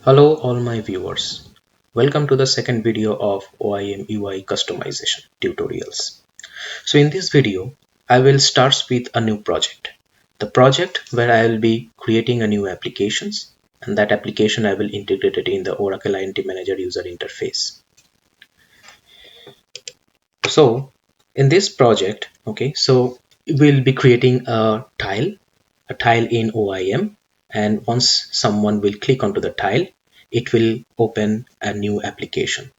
Hello all my viewers. Welcome to the second video of OIM UI customization tutorials. So in this video, I will start with a new project. The project where I will be creating a new applications, and that application I will integrate it in the Oracle Identity Manager user interface. So in this project, so we'll be creating a tile in OIM, and once someone will click onto the tile, it will open a new application,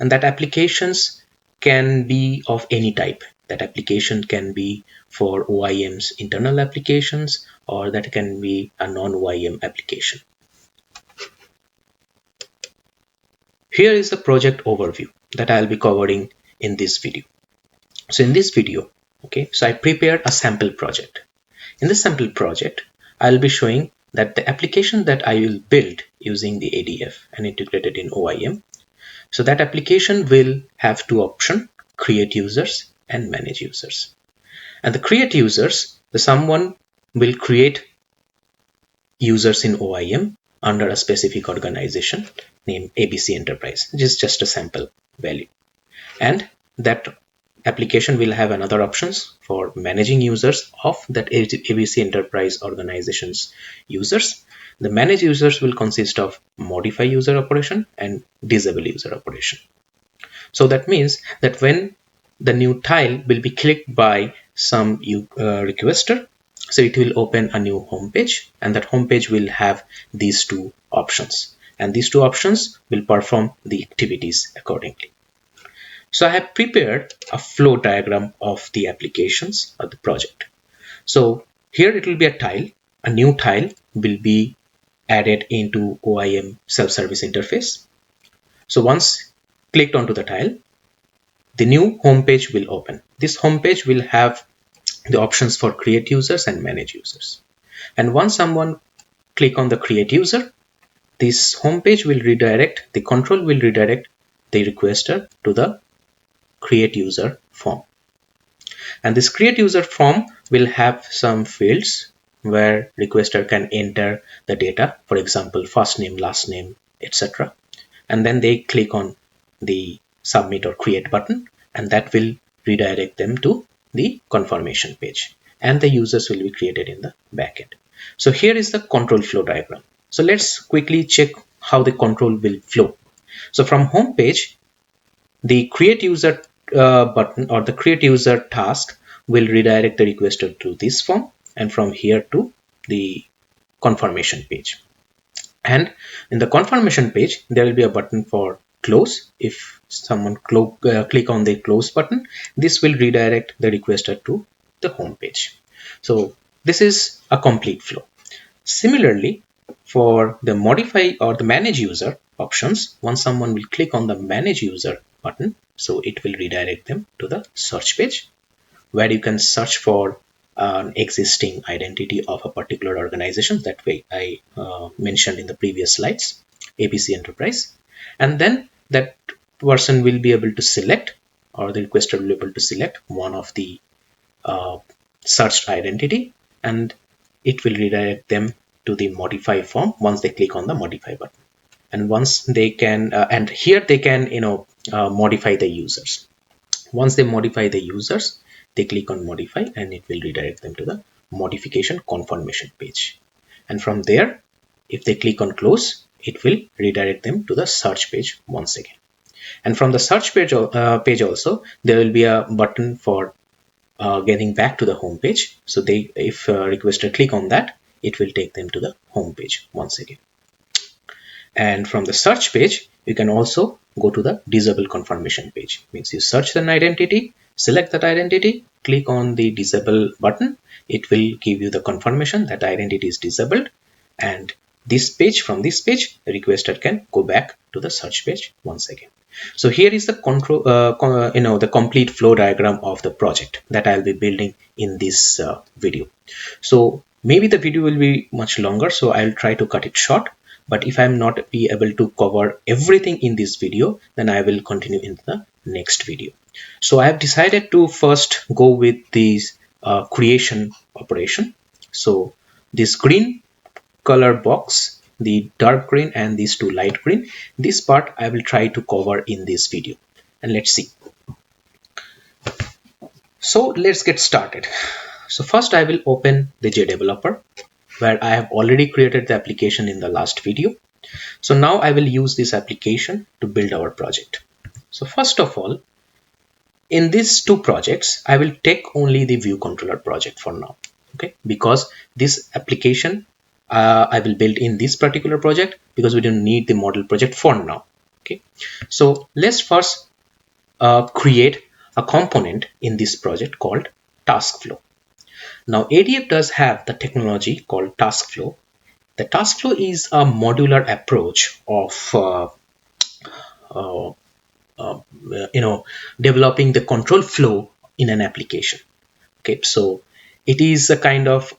and that applications can be of any type. That application can be for OIM's internal applications, or that can be a non-OIM application. Here is the project overview that I'll be covering in this video. So in this video, so I prepared a sample project. In this sample project, I'll be showing that the application that I will build using the ADF and integrated in OIM. So that application will have two options: create users and manage users. And the create users, someone will create users in OIM under a specific organization named ABC Enterprise, which is just a sample value. And that application will have another options for managing users of that ABC Enterprise organization's users. The manage users will consist of modify user operation and disable user operation. So that means that when the new tile will be clicked by some requester, so it will open a new home page, and that home page will have these two options, and these two options will perform the activities accordingly. So I have prepared a flow diagram of the applications of the project. So here it will be a tile. A new tile will be added into OIM self-service interface. So once clicked onto the tile, the new home page will open. This home page will have the options for create users and manage users. And once someone click on the create user, this home page will redirect, the control will redirect the requester to the create user form. And this create user form will have some fields where requester can enter the data, for example, first name, last name, etc. And then they click on the submit or create button, and that will redirect them to the confirmation page, and the users will be created in the backend. So here is the control flow diagram. So let's quickly check how the control will flow. So from home page, the create user button or the create user task will redirect the requester to this form, and from here to the confirmation page. And in the confirmation page, there will be a button for close. If someone click on the close button, this will redirect the requester to the home page. So this is a complete flow. Similarly, for the modify or the manage user options, once someone will click on the manage user button, so it will redirect them to the search page, where you can search for an existing identity of a particular organization. That way I mentioned in the previous slides, ABC Enterprise. And then that person will be able to select, or the requester will be able to select one of the searched identity, and it will redirect them to the modify form once they click on the modify button. And once they can, and here they can, modify the users. Once they modify the users, they click on modify, and it will redirect them to the modification confirmation page. And from there, if they click on close, it will redirect them to the search page once again. And from the search page also, there will be a button for getting back to the home page. So if requester click on that, it will take them to the home page once again. And from the search page, you can also go to the disable confirmation page. Means you search an identity, select that identity, click on the disable button. It will give you the confirmation that identity is disabled. And this page, from this page, the requester can go back to the search page once again. So here is the control, the complete flow diagram of the project that I'll be building in this video. So maybe the video will be much longer, so I'll try to cut it short. But if I'm not be able to cover everything in this video, then I will continue in the next video. So I have decided to first go with this creation operation. So this green color box the dark green and these two light green. This part I will try to cover in this video, and let's see. So let's get started. So first I will open the JDeveloper, where I have already created the application in the last video. So now I will use this application to build our project. So first of all, in these two projects, I will take only the view controller project for now, okay? Because this application I will build in this particular project, because we don't need the model project for now, okay? So let's first create a component in this project called task flow. Now ADF does have the technology called task flow. The task flow is a modular approach of developing the control flow in an application. Okay, so it is a kind of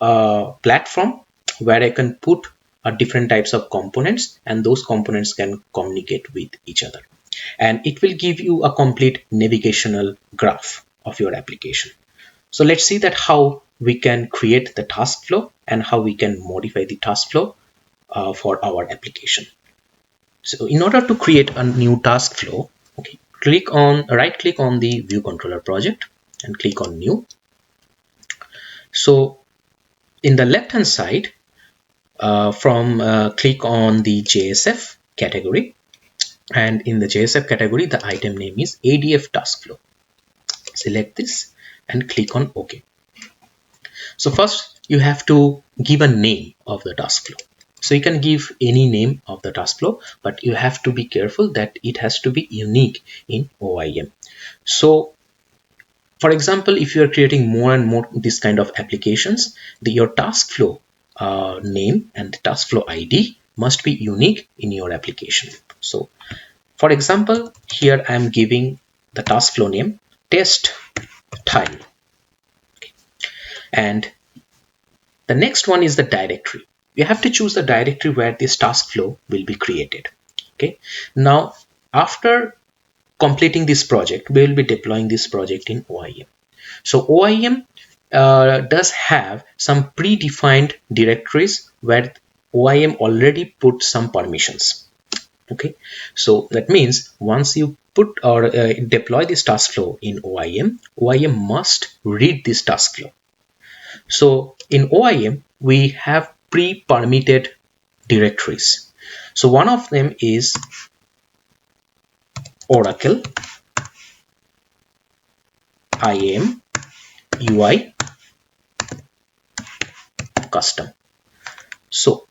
platform where I can put different types of components, and those components can communicate with each other, and it will give you a complete navigational graph of your application. So let's see that how we can create the task flow and how we can modify the task flow for our application. So in order to create a new task flow, okay, right click on the view controller project and click on new. So in the left hand side, click on the JSF category, and in the JSF category the item name is ADF task flow. Select this and click on OK. So first you have to give a name of the task flow. So you can give any name of the task flow, but you have to be careful that it has to be unique in OIM. So for example, if you are creating more and more this kind of applications, your task flow name and the task flow ID must be unique in your application. So for example, here I am giving the task flow name test tile. Okay. And the next one is the directory. You have to choose the directory where this task flow will be created. Okay. Now, after completing this project, we will be deploying this project in OIM. So OIM does have some predefined directories where OIM already put some permissions. Okay. So that means once you put or deploy this task flow in OIM, OIM must read this task flow. So in OIM, we have pre-permitted directories. So one of them is Oracle OIM UI custom. So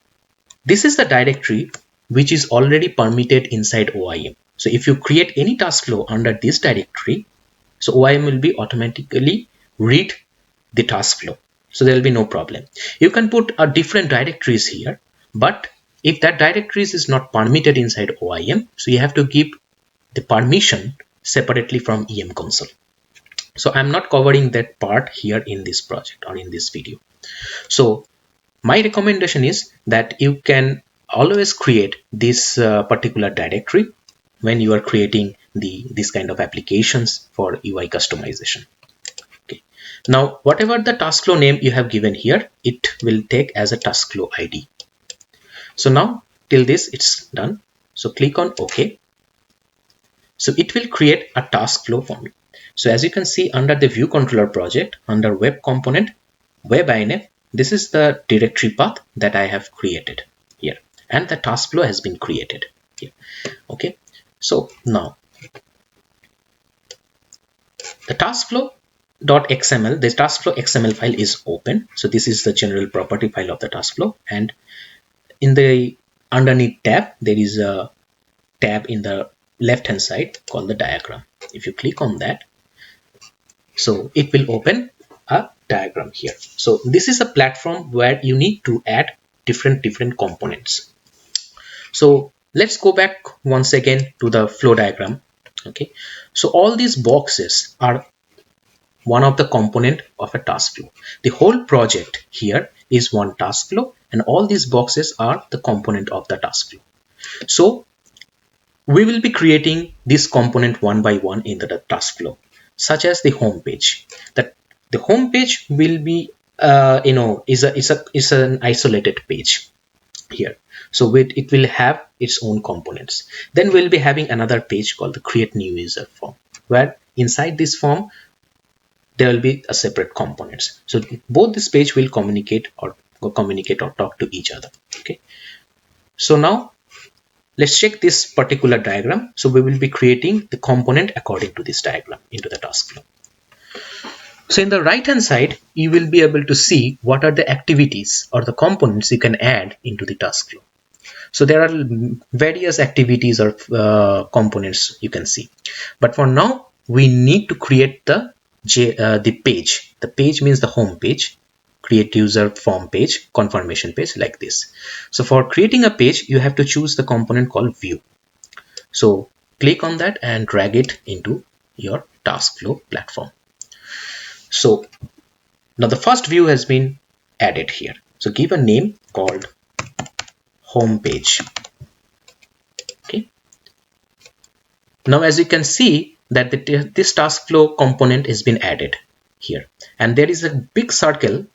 this is the directory which is already permitted inside OIM. So if you create any task flow under this directory, so OIM will be automatically read the task flow. So there will be no problem. You can put a different directories here, but if that directories is not permitted inside OIM, so you have to give the permission separately from EM console. So I'm not covering that part here in this project or in this video. So my recommendation is that you can always create this particular directory when you are creating this kind of applications for UI customization. Okay. Now, whatever the task flow name you have given here, it will take as a task flow ID. So now till this it's done. So click on OK. So it will create a task flow for me. So as you can see under the view controller project, under web component, web INF, this is the directory path that I have created here, and the task flow has been created here. Okay. So now the task flow.xml, the task flow XML file is open. So this is the general property file of the task flow, and in the underneath tab there is a tab in the left hand side called the diagram. If you click on that, so it will open a diagram here. So this is a platform where you need to add different components. So let's go back once again to the flow diagram. Okay, so all these boxes are one of the component of a task flow. The whole project here is one task flow, and all these boxes are the component of the task flow. So we will be creating this component one by one in the task flow, such as the home page. That the home page will be is an isolated page here. So it will have its own components. Then we'll be having another page called the create new user form, where inside this form there will be a separate components. So both this page will communicate or talk to each other. Okay. So now let's check this particular diagram. So we will be creating the component according to this diagram into the task flow. So in the right hand side, you will be able to see what are the activities or the components you can add into the task flow. So there are various activities or components you can see. But for now, we need to create the page. The page means the home page, create user form page, confirmation page, like this. So for creating a page, you have to choose the component called view. So click on that and drag it into your task flow platform. So now the first view has been added here. So give a name called home page. Okay. Now as you can see that this task flow component has been added here, and there is a big circle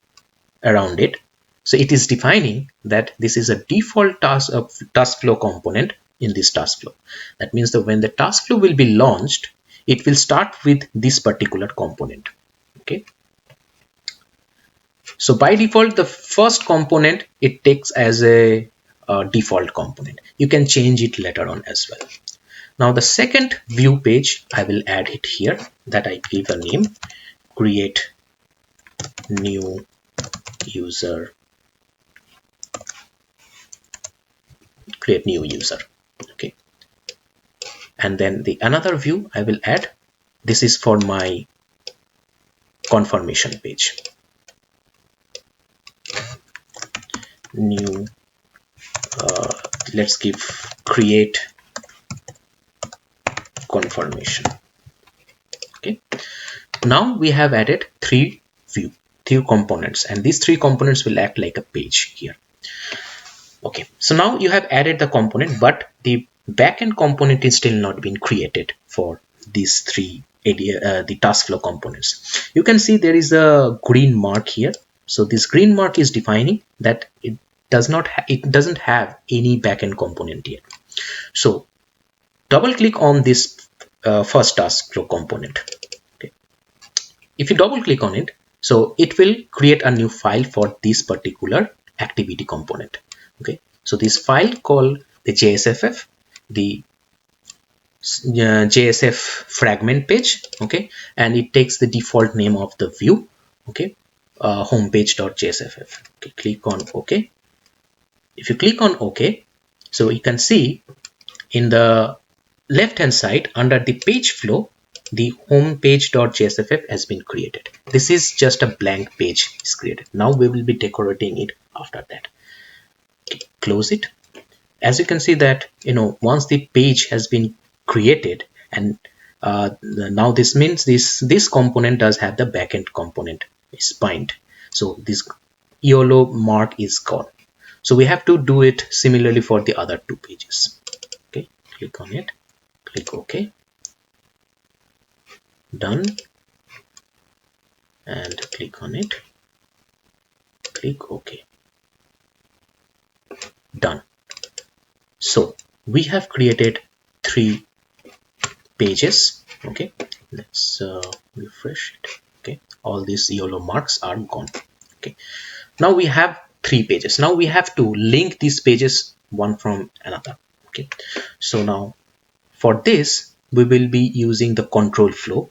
around it. So it is defining that this is a default task flow component in this task flow. That means that when the task flow will be launched, it will start with this particular component. Okay. So by default, the first component it takes as a default component. You can change it later on as well. Now the second view page, I will add it here, that I give a name, create new user, okay. And then the another view I will add, this is for my confirmation page, new, let's give create confirmation. Okay. Now we have added three components, and these three components will act like a page here. Okay, so now you have added the component, but the backend component is still not been created for these three the task flow components. You can see there is a green mark here. So this green mark is defining that it doesn't have any backend component yet. So double click on this first task flow component. Okay. If you double click on it, so it will create a new file for this particular activity component. Okay, so this file called the JSFF, the JSF fragment page. Okay, and it takes the default name of the view. Okay, homepage.jsff. Okay, click on OK. If you click on OK, so you can see in the left hand side under the page flow, the homepage.jsff has been created. This is just a blank page is created. Now we will be decorating it after that. Okay, close it. As you can see that, once the page has been created, and now this means this component does have the backend component is bind. So this YOLO mark is gone. So we have to do it similarly for the other two pages. Okay, click on it, click OK, done, and click on it, click OK, done. So we have created three pages. Okay, let's refresh it. Okay, all these YOLO marks are gone. Okay, now we have three pages. Now we have to link these pages one from another. Okay, so now for this we will be using the control flow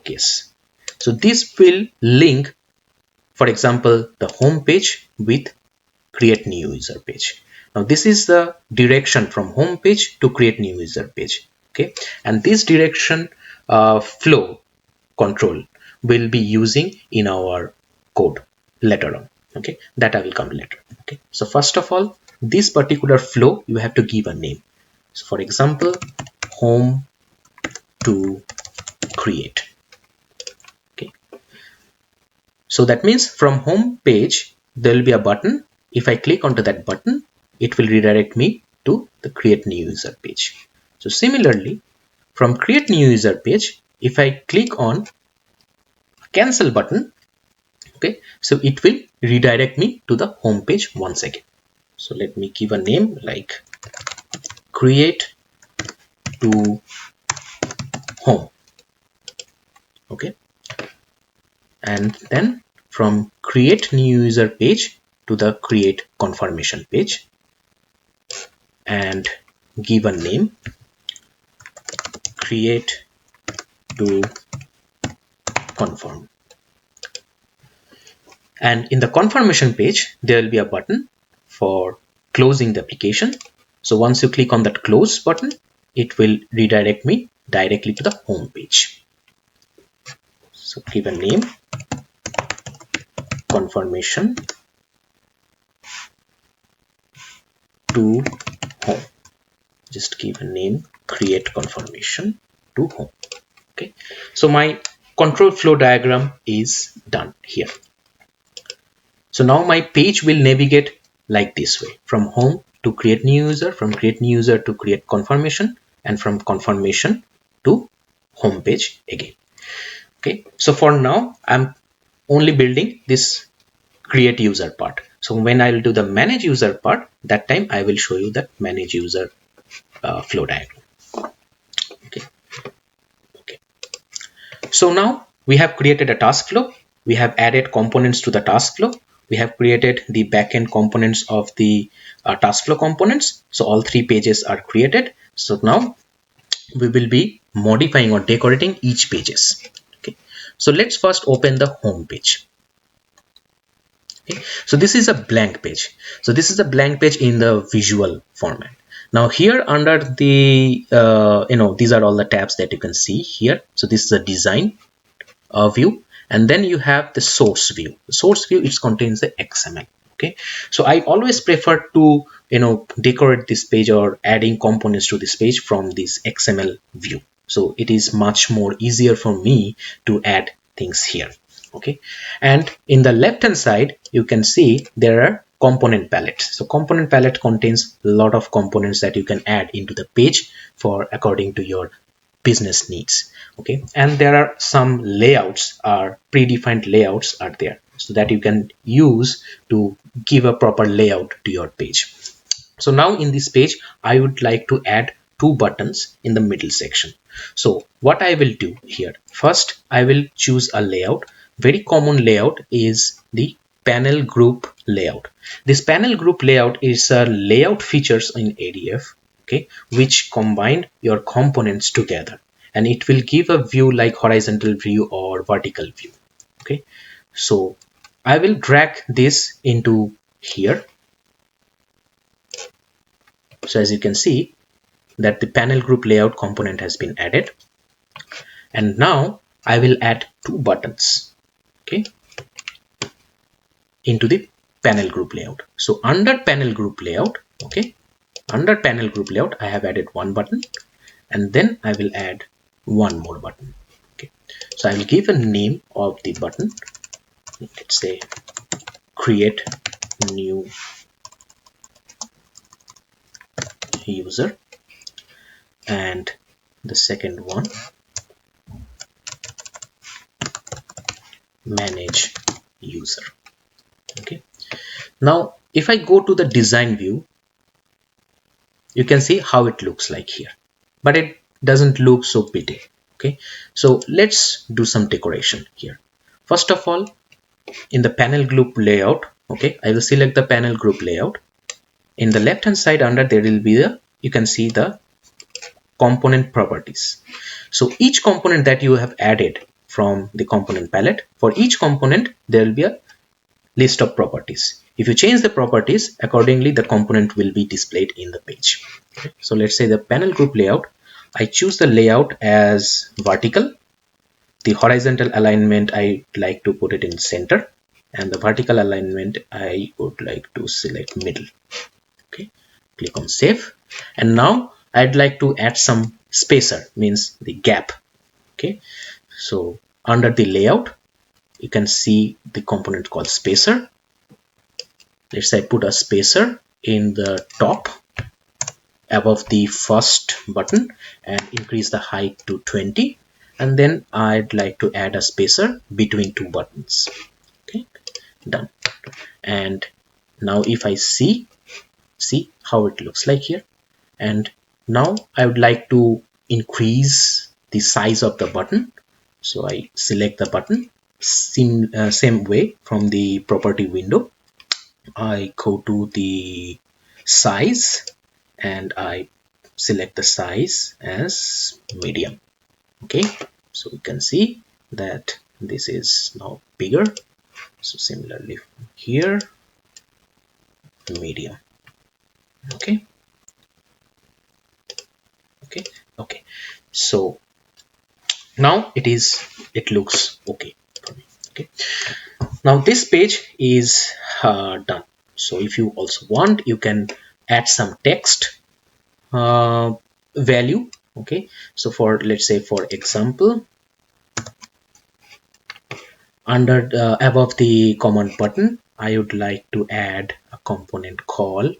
case. So this will link, for example, the home page with create new user page. Now this is the direction from home page to create new user page. Okay, and this direction flow control will be using in our code later on. Okay, that I will come later. Okay, so first of all, this particular flow you have to give a name. So for example, home to create. Okay, so that means from home page there will be a button. If I click onto that button, it will redirect me to the create new user page. So similarly, from create new user page, if I click on cancel button, okay, so it will redirect me to the home page once again. So let me give a name like create to home. Okay, and then from create new user page to the create confirmation page, and give a name create to confirm. And in the confirmation page, there will be a button for closing the application. So once you click on that close button, it will redirect me directly to the home page. So give a name confirmation to home. Just give a name create confirmation to home. Okay, so my control flow diagram is done here. So now my page will navigate like this way, from home to create new user, from create new user to create confirmation, and from confirmation to home page again. Okay, so for now I'm only building this create user part. So when I will do the manage user part, that time I will show you that manage user flow diagram. Okay. Okay. So now we have created a task flow. We have added components to the task flow. We have created the backend components of the task flow components. So all three pages are created. So now we will be modifying or decorating each pages. Okay. So let's first open the home page. Okay. So this is a blank page. So this is a blank page in the visual format. Now here under the these are all the tabs that you can see here. So this is a design view, and then you have the source view. The source view, it contains the XML. Okay, so I always prefer to decorate this page or adding components to this page from this XML view. So it is much more easier for me to add things here. Okay, and in the left hand side you can see there are component palettes. So component palette contains a lot of components that you can add into the page for according to your business needs. Okay, and there are some layouts, are predefined layouts are there, so that you can use to give a proper layout to your page. So now in this page I would like to add two buttons in the middle section. So what I will do here, first I will choose a layout. Very common layout is the panel group layout. This panel group layout is a layout features in ADF, okay, which combine your components together, and it will give a view like horizontal view or vertical view. Okay, so I will drag this into here. So as you can see that the panel group layout component has been added, and now I will add two buttons, okay, into the panel group layout. So under panel group layout, okay, under panel group layout I have added one button, and then I will add one more button. Okay, so I will give a name of the button. Let's say create new user, and the second one manage user. Okay, now if I go to the design view, you can see how it looks like here, but it doesn't look so pretty. Okay, so let's do some decoration here. First of all, in the panel group layout, okay, I will select the panel group layout. In the left hand side under there will be the, you can see the component properties. So each component that you have added from the component palette, for each component there will be a list of properties. If you change the properties, accordingly the component will be displayed in the page. Okay. So let's say the panel group layout, I choose the layout as vertical. The horizontal alignment I like to put it in center, and the vertical alignment I would like to select middle. Okay, click on save, and now I'd like to add some spacer, means the gap. Okay, so under the layout you can see the component called spacer. Let's say I put a spacer in the top above the first button and increase the height to 20, and then I'd like to add a spacer between two buttons. Okay, done. And now if I see, See how it looks like here. And now I would like to increase the size of the button. So I select the button, same way from the property window. I go to the size and I select the size as medium. Okay, so we can see that this is now bigger. So similarly here, medium. Okay, okay. So now it looks okay for me. Okay, now this page is done. So if you also want, you can add some text value. Okay, so for, let's say, for example, under above the command button, I would like to add a component called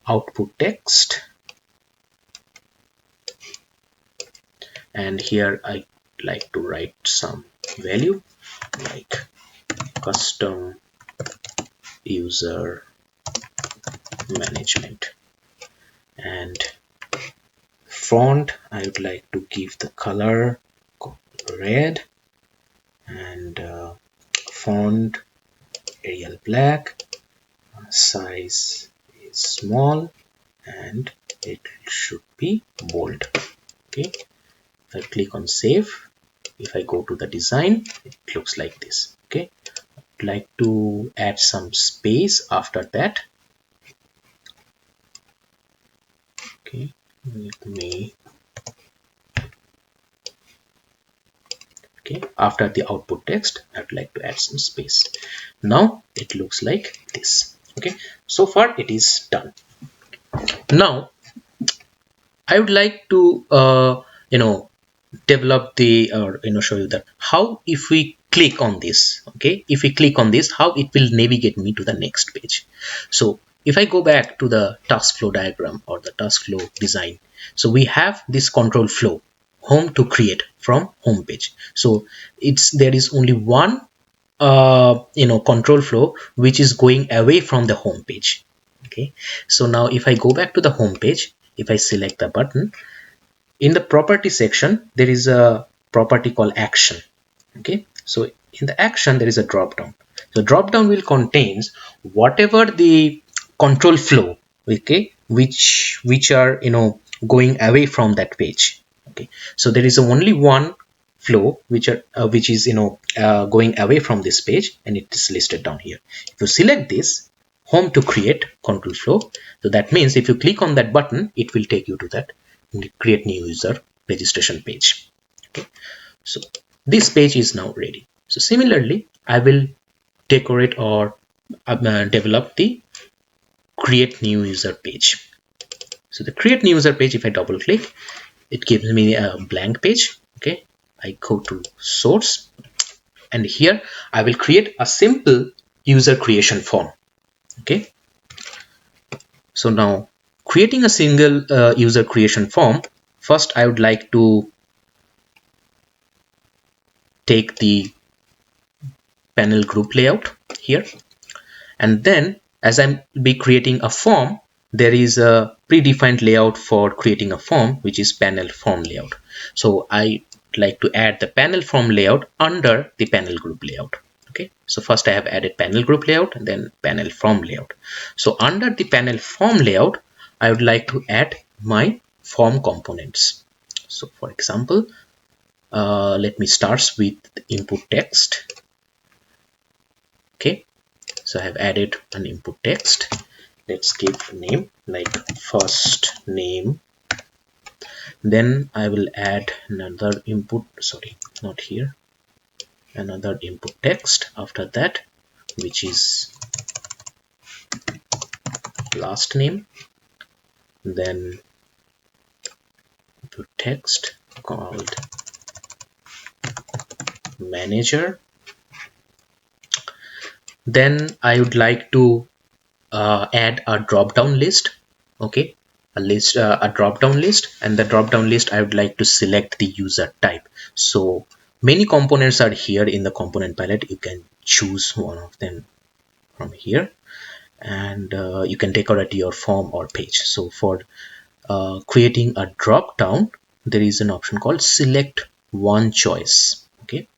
output text, and here I like to write some value like custom user management, and font I would like to give the color red, and font Arial black, size is small, and it should be bold. Okay, if I click on save, if I go to the design, it looks like this. Okay, I'd like to add some space after that. Okay, let me, okay, after the output text, I'd like to add some space. Now it looks like this. Okay, so far it is done. Now I would like to develop the, or show you that how, if we click on this, okay, if we click on this, how it will navigate me to the next page. So if I go back to the task flow diagram or the task flow design, so we have this control flow, home to create from home page. So there is only one control flow which is going away from the home page. Okay, so now if I go back to the home page, if I select the button, in the property section there is a property called action. Okay, so in the action there is a drop down. So drop down will contains whatever the control flow, okay, which are going away from that page. Okay, so there is only one flow which is going away from this page, and it is listed down here. If you select this home to create control flow, so that means if you click on that button, it will take you to that create new user registration page. Okay, so this page is now ready. So similarly, I will decorate or develop the create new user page. So the create new user page, if I double click, it gives me a blank page. Okay, I go to source, and here I will create a simple user creation form. Okay, so now creating a single user creation form, first I would like to take the panel group layout here, and then as I'm be creating a form, there is a predefined layout for creating a form, which is panel form layout. So I like to add the panel form layout under the panel group layout. Okay, so first I have added panel group layout and then panel form layout. So under the panel form layout, I would like to add my form components. So for example, let me start with input text. Okay, so I have added an input text. Let's give name like first name. Then I will add another input, sorry, not here, another input text after that, which is last name. Then input text called manager. Then I would like to add a drop down list. Okay, a drop down list, and the drop down list I would like to select the user type. So many components are here in the component palette. You can choose one of them from here, and you can decorate your form or page. So for creating a drop down, there is an option called select one choice. Okay,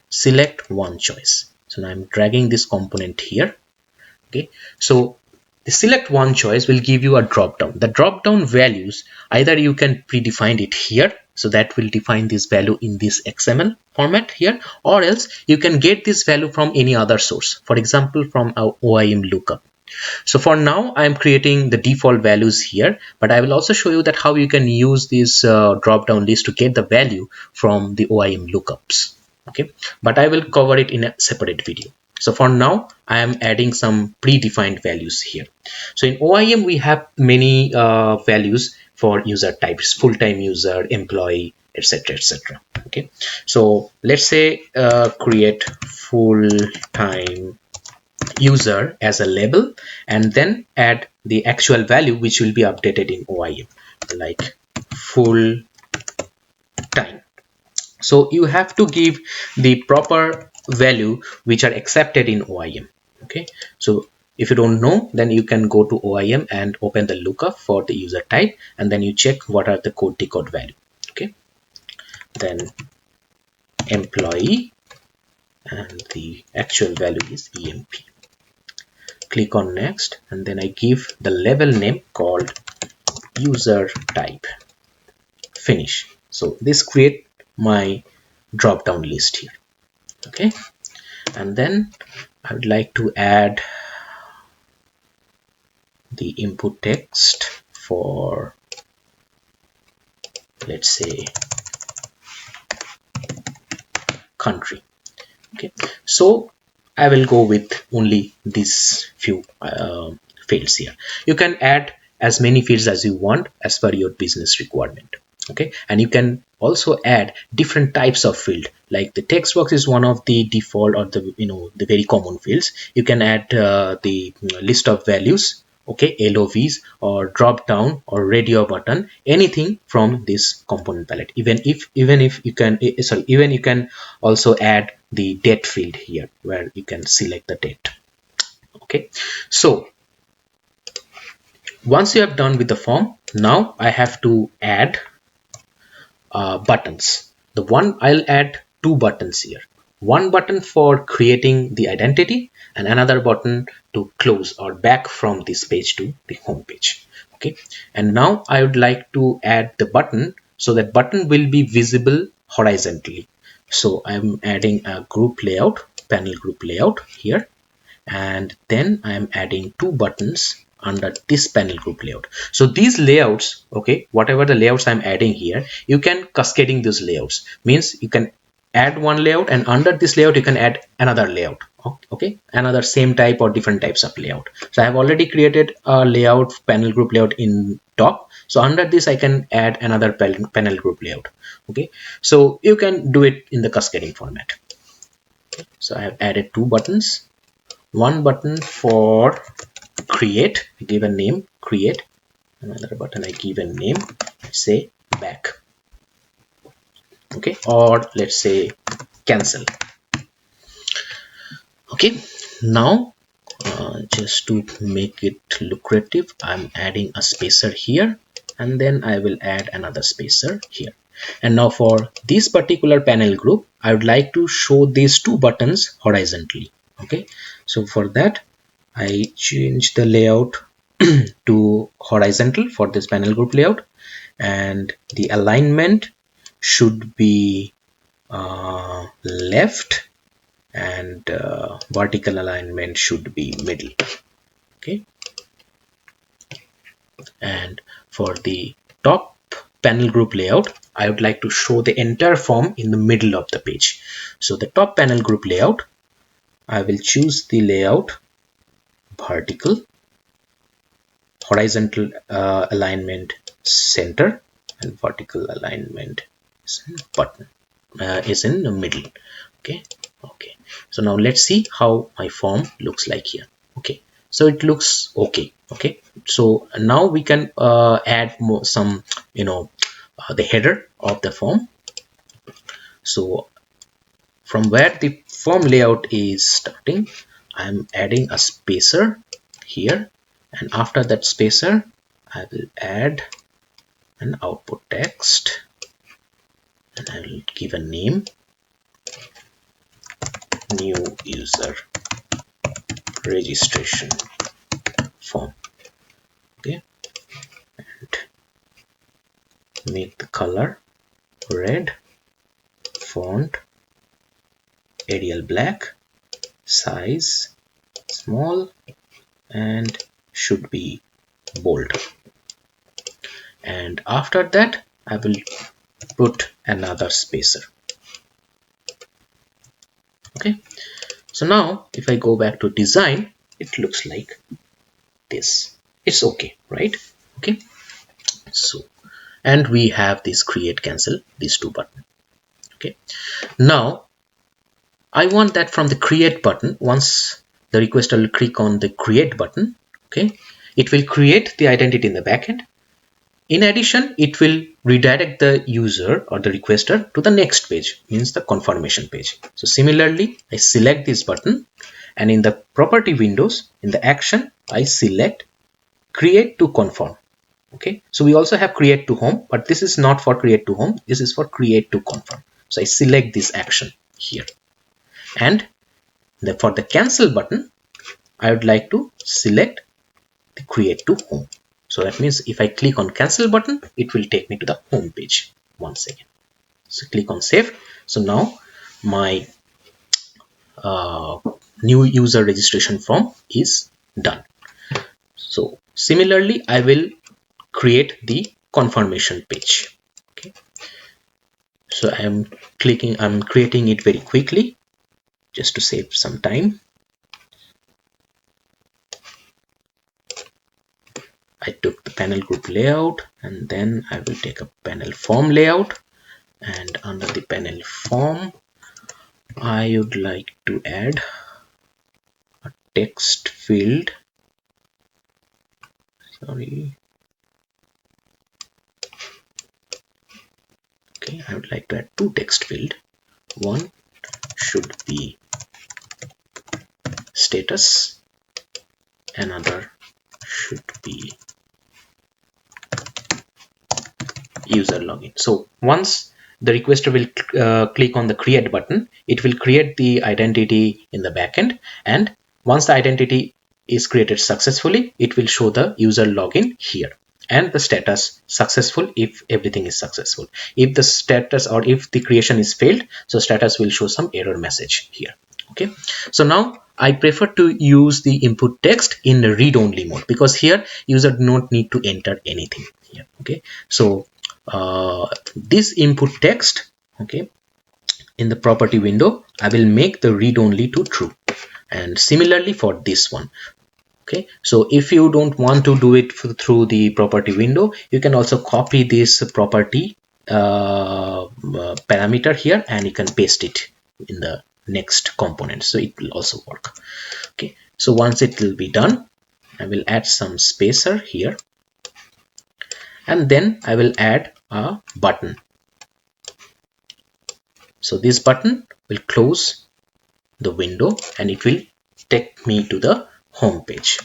select one choice. So now I'm dragging this component here. Okay, so the select one choice will give you a drop down. The drop down values, either you can predefine it here, so that will define this value in this XML format here, or else you can get this value from any other source, for example from our OIM lookup. So for now I am creating the default values here, but I will also show you that how you can use this drop down list to get the value from the OIM lookups. Okay, but I will cover it in a separate video. So for now I am adding some predefined values here. So in OIM we have many values for user types: full-time user, employee, etc, etc. Okay, so let's say create full-time user as a label, and then add the actual value which will be updated in OIM, like full time. So you have to give the proper value which are accepted in OIM. Okay, so if you don't know, then you can go to OIM and open the lookup for the user type, and then you check what are the code decode value. Okay, then employee, and the actual value is EMP. Click on next, and then I give the label name called user type. Finish. So this create my drop down list here. Okay, and then I would like to add the input text for, let's say, country. Okay, so I will go with only these few fields here. You can add as many fields as you want as per your business requirement. Okay, and you can also add different types of field, like the text box is one of the default or the the very common fields. You can add the list of values, okay, LOVs or drop down or radio button, anything from this component palette. Even if you can even you can also add the date field here, where you can select the date. Okay, so once you have done with the form, now I have to add buttons. I'll add two buttons here. One button for creating the identity, and another button to close or back from this page to the home page. Okay, and now I would like to add the button, so that button will be visible horizontally. So I'm adding a group layout, panel group layout here, and then I'm adding two buttons under this panel group layout. So these layouts, okay, whatever the layouts I'm adding here, you can cascading these layouts. Means you can add one layout, and under this layout you can add another layout. Okay, another same type or different types of layout. So I have already created a layout, panel group layout in top. So under this I can add another panel group layout. Okay, so you can do it in the cascading format. Okay, so I have added two buttons. One button for create, I give a name create. Another button I give a name, let's say back. Okay, or let's say cancel. Okay, now just to make it lucrative, I'm adding a spacer here, and then I will add another spacer here. And now for this particular panel group, I would like to show these two buttons horizontally. Okay, so for that I change the layout to horizontal for this panel group layout, and the alignment should be left, and vertical alignment should be middle. Okay, and for the top panel group layout, I would like to show the entire form in the middle of the page. So the top panel group layout, I will choose the layout vertical, horizontal alignment center, and vertical alignment button is in the middle. Okay, so now let's see how my form looks like here. Okay, so it looks okay. Okay, so now we can add some the header of the form. So from where the form layout is starting, I'm adding a spacer here, and after that spacer I will add an output text, and I will give a name, new user registration form. Okay, and make the color red, font Arial black, size small, and should be bold. And after that I will put another spacer. Okay, so now if I go back to design, it looks like this. It's okay, right? Okay, so, and we have this create, cancel, these two buttons. Okay, now I want that from the create button, once the requester will click on the create button, okay, it will create the identity in the backend. In addition, it will redirect the user or the requester to the next page, means the confirmation page. So similarly, I select this button, and in the property windows, in the action, I select create to confirm. Okay, so we also have create to home, but this is not for create to home, this is for create to confirm. So I select this action here, and for the cancel button I would like to select the create to home. So that means if I click on cancel button, it will take me to the home page once again. So click on save. So now my new user registration form is done. So similarly I will create the confirmation page. Okay, so I'm creating it very quickly just to save some time. I took the panel group layout, and then I will take a panel form layout, and under the panel form I would like to add a text field. Sorry. Okay, I would like to add two text field. One should be status, another should be user login. So once the requester will click on the create button, it will create the identity in the backend, and once the identity is created successfully, it will show the user login here, and the status successful if everything is successful. If the status or if the creation is failed, so status will show some error message here. Okay, so now I prefer to use the input text in the read-only mode, because here user do not need to enter anything here. Okay, so this input text, okay, in the property window I will make the read-only to true, and similarly for this one. Okay, so if you don't want to do it through the property window, you can also copy this property parameter here, and you can paste it in the next component, so it will also work. Okay, so once it will be done, I will add some spacer here, and then I will add a button. So this button will close the window, and it will take me to the home page.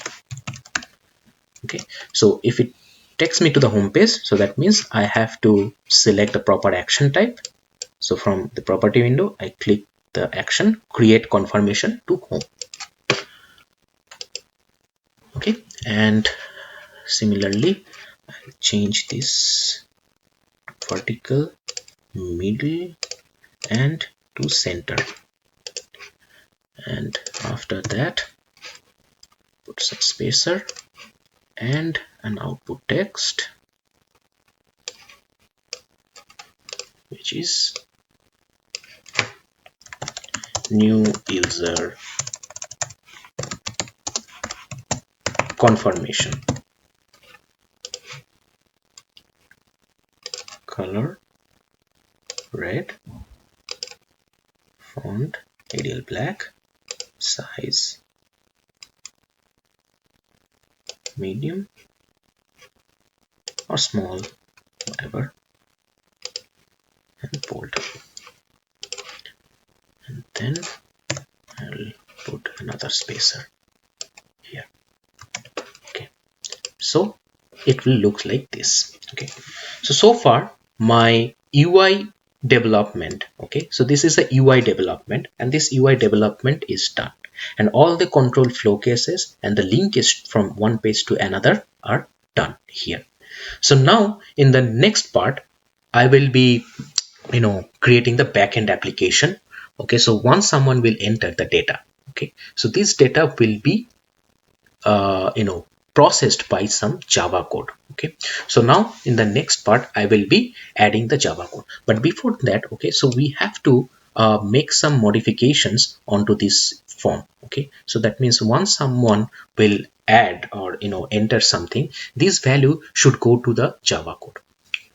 Okay, so if it takes me to the home page, so that means I have to select the proper action type. So from the property window I click the action create confirmation to home. Okay, and similarly I'll change this vertical, middle, and to center, and after that put some spacer and an output text, which is new user confirmation. Color red, font Arial black, size medium or small, whatever, and bold. And then I'll put another spacer here. So it will look like this. Okay, so far my UI development, okay, so this is a UI development, and this UI development is done, and all the control flow cases and the link is from one page to another are done here. So now in the next part I will be creating the backend application. Okay, so once someone will enter the data, okay, so this data will be processed by some Java code. Okay, so now in the next part I will be adding the Java code, but before that, okay, so we have to make some modifications onto this form. Okay, so that means once someone will add or enter something, this value should go to the Java code.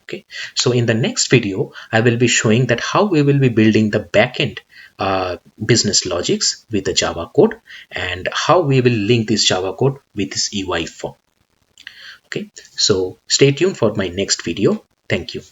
Okay, so in the next video I will be showing that how we will be building the backend business logics with the Java code, and how we will link this Java code with this UI form. Okay, so stay tuned for my next video. Thank you.